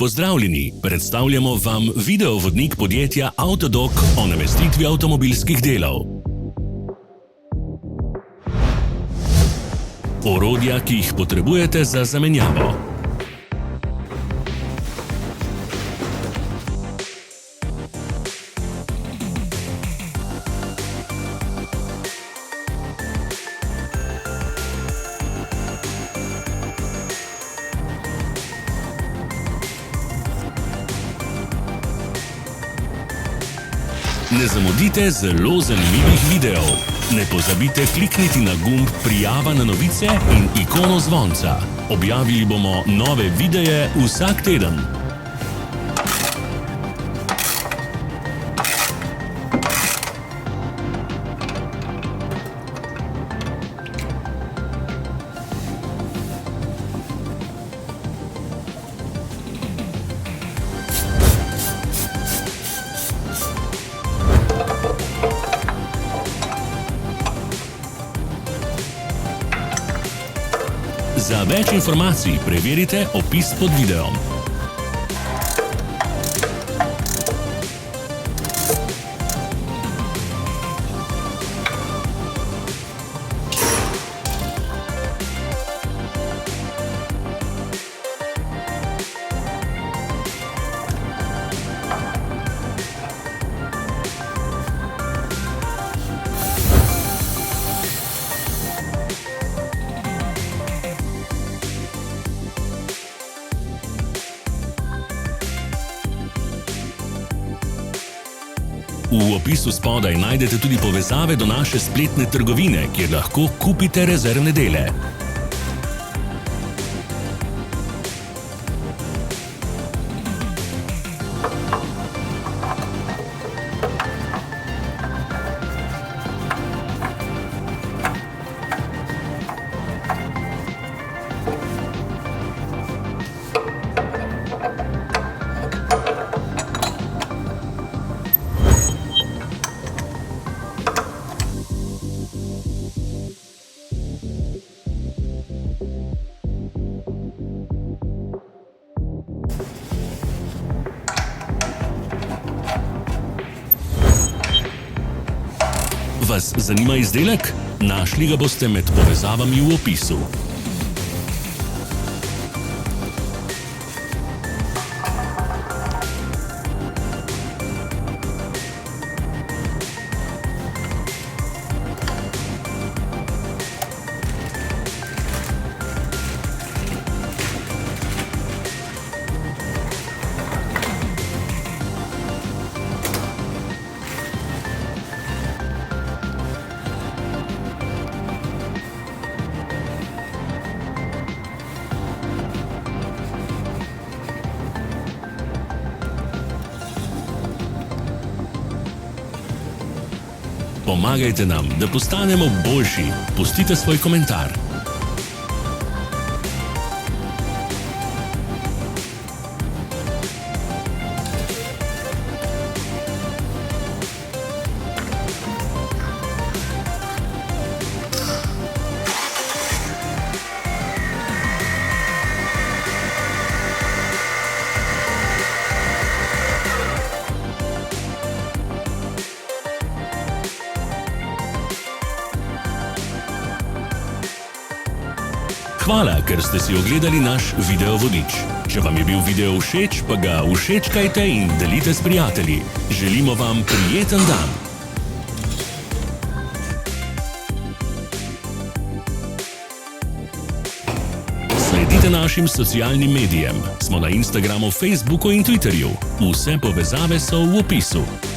Pozdravljeni, predstavljamo vam videovodnik podjetja Avtodok o namestitvi avtomobilskih delov. Orodja, ki jih potrebujete za zamenjavo. Ne zamudite zelo zanimivih videov. Ne pozabite klikniti na gumb Prijava na novice in ikono zvonca. Objavili bomo nove videe vsak teden. Za več informacij preverite opis pod videom. V opisu spodaj najdete tudi povezave do naše spletne trgovine, kjer lahko kupite rezervne dele. Vas zanima izdelek? Našli ga boste med povezavami v opisu. Pomagajte nam, da postanemo boljši. Pustite svoj komentar. Hvala, ker ste si ogledali naš videovodič. Če vam je bil video všeč, pa ga všečkajte in delite s prijatelji. Želimo vam prijeten dan! Sledite našim socialnim medijem. Smo na Instagramu, Facebooku in Twitterju. Vse povezave so v opisu.